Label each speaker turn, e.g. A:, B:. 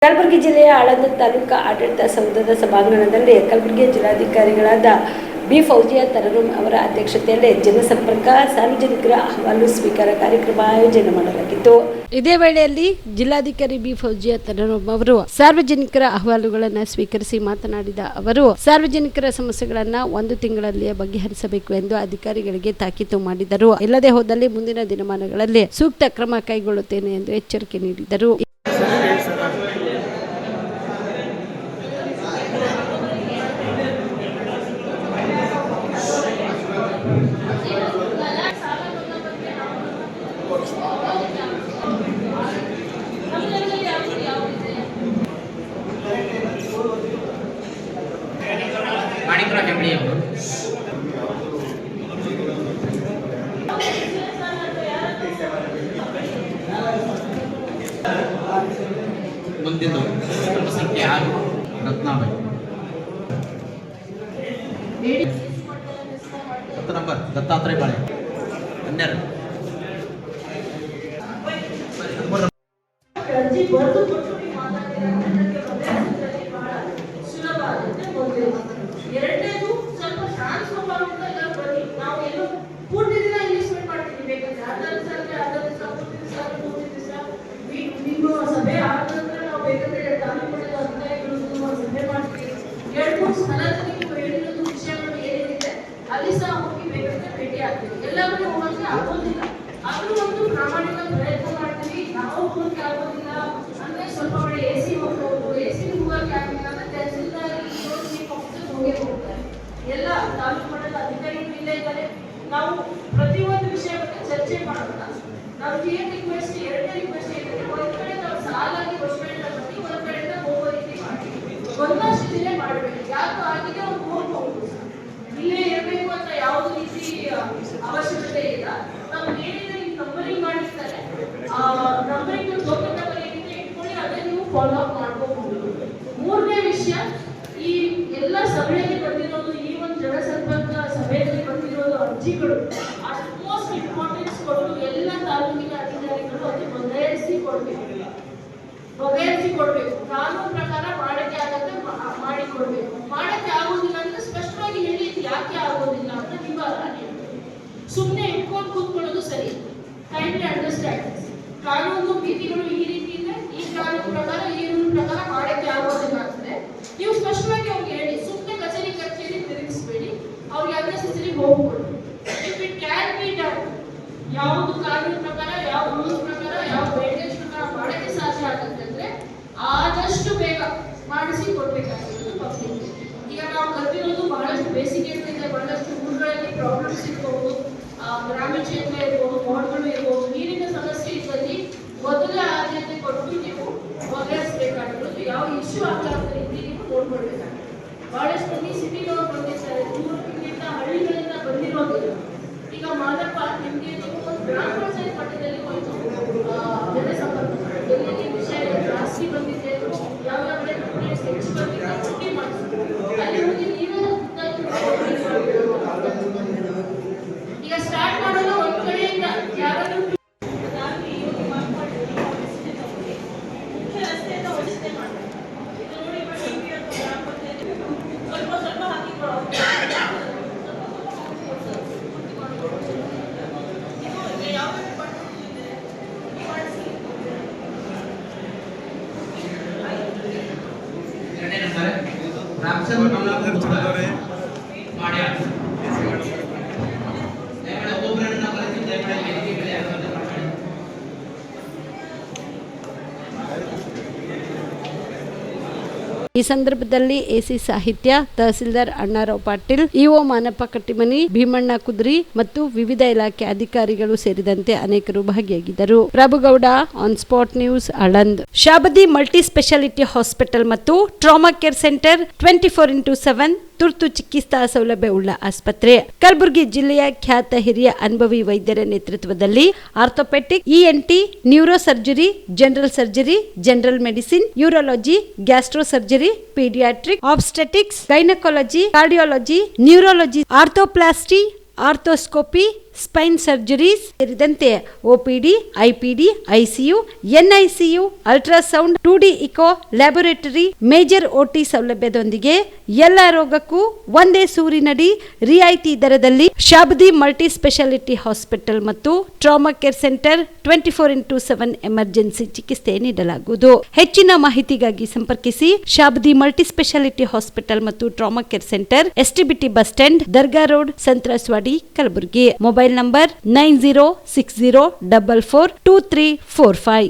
A: ಕಲಬುರಗಿ ಜಿಲ್ಲೆಯ ಆಳಂದ ತಾಲೂಕಾ ಆಡಳಿತ ಸೌಧದ ಸಭಾಂಗಣದಲ್ಲಿ ಕಲಬುರಗಿ ಜಿಲ್ಲಾಧಿಕಾರಿಗಳಾದ ಬಿ ಫೌಜಿಯಾ ತರನುಂ ಅವರ ಅಧ್ಯಕ್ಷತೆಯಲ್ಲಿ ಜನಸಂಪರ್ಕ ಸಾರ್ವಜನಿಕರ ಅಹವಾಲು ಸ್ವೀಕಾರ ಕಾರ್ಯಕ್ರಮ ಆಯೋಜನೆ ಮಾಡಲಾಗಿತ್ತು. ಇದೇ ವೇಳೆಯಲ್ಲಿ ಜಿಲ್ಲಾಧಿಕಾರಿ ಬಿ ಫೌಜಿಯಾ ತರನುಂ ಅವರು ಸಾರ್ವಜನಿಕರ ಅಹವಾಲುಗಳನ್ನು ಸ್ವೀಕರಿಸಿ ಮಾತನಾಡಿದ ಅವರು ಸಾರ್ವಜನಿಕರ ಸಮಸ್ಯೆಗಳನ್ನು 1 ತಿಂಗಳಲ್ಲಿಯೇ ಬಗೆಹರಿಸಬೇಕು ಎಂದು ಅಧಿಕಾರಿಗಳಿಗೆ ತಾಕೀತು ಮಾಡಿದರು. ಇಲ್ಲದೆ ಹೋದಲ್ಲಿ ಮುಂದಿನ ದಿನಮಾನಗಳಲ್ಲಿ ಸೂಕ್ತ ಕ್ರಮ ಕೈಗೊಳ್ಳುತ್ತೇನೆ ಎಂದು ಎಚ್ಚರಿಕೆ ನೀಡಿದರು.
B: ಮುಂದಿದ್ದು ಸಂಖ್ಯೆ 6 ರತ್ನಾಬಾಯಿ 10 ನಂಬರ್ ದತ್ತಾತ್ರೇಯ ಬಾಳೆ 12
C: ಅಲ್ಲಿ ಸಹ ಹೋಗಿ ಬೇಕಾದ್ರೆ ಭೇಟಿ ಆಗ್ತೀವಿ. ಎಲ್ಲರೂ ಹೋಗಿ ಆಗೋದಿಲ್ಲ, ಆದ್ರೂ ಒಂದು ಪ್ರಾಮಾಣಿಕ ಪ್ರಯತ್ನ ಮಾಡ್ತೀವಿ. ನಾವು ಹೋಗಕ್ಕೆ ಆಗೋದಿಲ್ಲ ಅಂದ್ರೆ ಸ್ವಲ್ಪ ವೇಳೆ ಎಸಿ ಹೋಗ್ಬೋದು, ಎಸಿ ಹೋಗಕ್ಕೆ ಆಗಿಲ್ಲ ಅಂದ್ರೆ ತಹಸೀಲ್ದಾರ್ ಹೋಗೇ ಹೋಗ್ತಾರೆ. ಎಲ್ಲ ತಾಲೂಕು ಮಟ್ಟದ ಅಧಿಕಾರಿಗಳು ಇಲ್ಲೇ ಇದ್ದಾರೆ. ನಾವು ಪ್ರತಿಯೊಂದು ವಿಷಯ ಬಗ್ಗೆ ಚರ್ಚೆ ಮಾಡೋಣ. ನಾವು ರಿಕ್ವೆಸ್ಟ್ ಎರಡನೇ ರಿಕ್ವೆಸ್ಟ್ ಏನಂದ್ರೆ ಒಂದ್ ಕಡೆ ನಾವು ಸಾಲಾಗಿ ಘೋಷಣೆ ಮಾಡಿ ಒಂದ್ ಕಡೆಯಿಂದ ಹೋಗೋ ರೀತಿ ಮಾಡಿ ಒಂದಷ್ಟು ದಿನ ಮಾಡಬೇಕು. ಯಾಕೆ ಆಗಿದೆ ಅವ್ರು ಹೋಗ್ಬಹುದು, ಇಲ್ಲೇ ಇರಬೇಕು ಅಂತ ಯಾವುದೇ ರೀತಿ ಅವಶ್ಯಕತೆ ಇಲ್ಲ. ನಾವು ಏನಿದೆ ನಂಬರಿಂಗ್ ಮಾಡಿರ್ತಾರೆ, ನಂಬರಿಂಗ್ ಟೋಕನ್ ನಂಬರ್ ಏನಿದೆ ಇಟ್ಕೊಳ್ಳಿ, ಅದೇ ನೀವು ಫಾಲೋ ಅಪ್ ಮಾಡ್ಕೋಬಹುದು. ಮೂರನೇ ವಿಷಯ, ಈ ಎಲ್ಲ ಸಭೆಯಲ್ಲಿ ಬಂದಿರೋದು, ಈ ಒಂದು ಜನಸಂಪರ್ಕ ಸಭೆಯಲ್ಲಿ ಬಂದಿರೋದು ಅರ್ಜಿಗಳು ಅಟ್ಮೋಸ್ಟ್ ಇಂಪಾರ್ಟೆನ್ಸ್ ಕೊಟ್ಟು ಎಲ್ಲ ತಾಲೂಕಿನ ಅಧಿಕಾರಿಗಳು ಅದಕ್ಕೆ ಬಗೆಹರಿಸಿ ಕೊಡ್ಬೇಕು. ಕಾನೂನು ಪ್ರಕಾರ ಮಾಡಕ್ಕೆ ಆಗತ್ತೆ ಮಾಡಿಕೊಡ್ಬೇಕು. ಮಾಡಕ್ಕೆ ಆಗೋದಿಲ್ಲ ಅಂದ್ರೆ ಸ್ಪಷ್ಟವಾಗಿ ಹೇಳಿ ಯಾಕೆ ಆಗೋದಿಲ್ಲ ಅಂತ ನಿವಾರಣೆ. ಸುಮ್ಮನೆ ಇಟ್ಕೊಂಡು ಕೂತ್ಕೊಳ್ಳೋದು ಸರಿ. ಕೈಂಡ್ಲಿ ಅಂಡರ್ಸ್ಟ್ಯಾಂಡ್, ಕಾನೂನು ಮಿತಿಗಳು ಈ ರೀತಿ ಇದೆ, ಈ ಕಾನೂನು ಪ್ರಕಾರ ಈ ರೂಲ್ ಪ್ರಕಾರ ಮಾಡಕ್ಕೆ ಆಗೋದಿಲ್ಲ ಅಂದ್ರೆ ನೀವು ಸ್ಪಷ್ಟವಾಗಿ ಅವ್ರಿಗೆ ಹೇಳಿ. ಸುಮ್ಮನೆ ಕಚೇರಿ ತಿರುಗಿಸ್ಬೇಡಿ, ಅವ್ರಿಗೆ ಅನ್ನೆಸೆಸರಿ ಹೋಗ್ಕೊಡಿ. If it can be done, ಯಾವುದು ಕಾನೂನು ಪ್ರಕಾರ, ಯಾವ ರೂಲ್ಸ್ ಪ್ರಕಾರ, ಯಾವ ವೇಟೇಜ್ ಪ್ರಕಾರ ಮಾಡಕ್ಕೆ ಸಾಧ್ಯ ಆಗುತ್ತೆ ಅಂದ್ರೆ ಆದಷ್ಟು ಬೇಗ ಮಾಡಿಸಿ ಕೊಡ್ಬೇಕಾಗಿರೋದು ಪಬ್ಲಿಕ್. ಈಗ ನಾವು ಕಲ್ತಿರೋದು ಬಹಳಷ್ಟು ಬೇಸಿಗೆ ಇರ್ತದೆ, ಬಹಳಷ್ಟು ಊರುಗಳಲ್ಲಿ ಪ್ರಾಬ್ಲಮ್ಸ್ ಇರ್ಬೋದು, ಗ್ರಾಮೀಣ ಕ್ಷೇತ್ರ ಇರ್ಬೋದು, ವಾರ್ಡ್ಗಳು ಇರ್ಬೋದು, ನೀರಿನ ಸಮಸ್ಯೆ ಇದ್ದಲ್ಲಿ ಮೊದಲ ಆದ್ಯತೆ ಕೊಟ್ಟು ನೀವು ಬಗೆಹರಿಸಬೇಕಾಗಿರೋದು. ಯಾವ ಇಶ್ಯೂ ಆಗಲಾರ್ದ ರೀತಿ ನೀವು ನೋಡ್ಕೊಳ್ಬೇಕಾಗುತ್ತೆ. ಬಹಳಷ್ಟು ಮಂದಿ ಸಿಟಿಗಳು ಬಂದಿರ್ತಾರೆ, ಊರಿನಿಂದ ಹಳ್ಳಿಗಳಿಂದ ಬಂದಿರೋದಿಲ್ಲ. ಈಗ ಮಾದಪ್ಪ ನಿಮಗೆ ನೀವು ಒಂದು ಗ್ರಾಮ ಪಂಚಾಯತ್ ಮಟ್ಟದಲ್ಲಿ ಒಂದು ಜನಸಂಪರ್ಕ ಎಲ್ಲಿ ವಿಷಯ ಜಾಸ್ತಿ ಬಂದಿದೆ, ಯಾವ ಕಡೆ ಕಂಪ್ಲೇಂಟ್ಸ್ ಹೆಚ್ಚು ಬಂದಿದೆ ಪಟ್ಟಿ ಮಾಡಿಸ್ತೀವಿ. ಅಲ್ಲಿ ಹೋಗಿ ನೀವು ಈಗ ಸ್ಟಾರ್ಟ್ ಮಾಡೋದು ಒಂದು ಕಡೆಯಿಂದ ಯಾರಾದ್ರೂ ಮುಖ್ಯ ರಸ್ತೆಯಿಂದ ವ್ಯವಸ್ಥೆ ಮಾಡಿ ನೋಡಿ ಗ್ರಾಮ ಪಂಚಾಯತ್ ಸ್ವಲ್ಪ ಸ್ವಲ್ಪ ಹಾಕಿಕೊಳ್ಳೋದು.
A: ಈ ಸಂದರ್ಭದಲ್ಲಿ ಎಸಿ ಸಾಹಿತ್ಯ, ತಹಸೀಲ್ದಾರ್ ಅಣ್ಣಾರಾವ್ ಪಾಟೀಲ್, ಇಒ ಮಾನಪ್ಪ ಕಟ್ಟಿಮನಿ, ಭೀಮಣ್ಣ ಕುದ್ರಿ ಮತ್ತು ವಿವಿಧ ಇಲಾಖೆ ಅಧಿಕಾರಿಗಳು ಸೇರಿದಂತೆ ಅನೇಕರು ಭಾಗಿಯಾಗಿದ್ದರು. Prabhugouda, on spot news, Aland. Shabadi multi speciality hospital ಮತ್ತು ಟ್ರಾಮಾ ಕೇರ್ ಸೆಂಟರ್ 24x7 ತುರ್ತು ಚಿಕಿತ್ಸಾ ಸೌಲಭ್ಯವುಳ್ಳ ಆಸ್ಪತ್ರೆ. ಕಲಬುರಗಿ ಜಿಲ್ಲೆಯ ಖ್ಯಾತ ಹಿರಿಯ ಅನುಭವಿ ವೈದ್ಯರ ನೇತೃತ್ವದಲ್ಲಿ orthopaedic, ENT, neuro surgery, general surgery, general medicine, urology, gastro surgery, paediatric, obstetrics, gynaecology, cardiology, neurology, arthroplasty, arthroscopy, spine surgeries ಸೇರಿದಂತೆ OPD, IPD, ICU, NICU, ultrasound, 2D echo, laboratory, major OT ಸೌಲಭ್ಯದೊಂದಿಗೆ ಎಲ್ಲ ರೋಗಕ್ಕೂ ಒಂದೇ ಸೂರಿನಡಿ ರಿಯಾಯಿತಿ ದರದಲ್ಲಿ ಶಾಬದಿ ಮಲ್ಟಿ ಸ್ಪೆಷಾಲಿಟಿ ಹಾಸ್ಪಿಟಲ್ ಮತ್ತು trauma care centre 24x7 emergency ಚಿಕಿತ್ಸೆ ನೀಡಲಾಗುವುದು. ಹೆಚ್ಚಿನ ಮಾಹಿತಿಗಾಗಿ ಸಂಪರ್ಕಿಸಿ ಶಾಬದಿ ಮಲ್ಟಿ ಸ್ಪೆಷಾಲಿಟಿ ಹಾಸ್ಪಿಟಲ್ ಮತ್ತು trauma care centre, STBT bus stand, Dargah road, ಸಂತ್ರಸ್ವಾಡಿ, Kalaburagi. Mobile number 9060442345.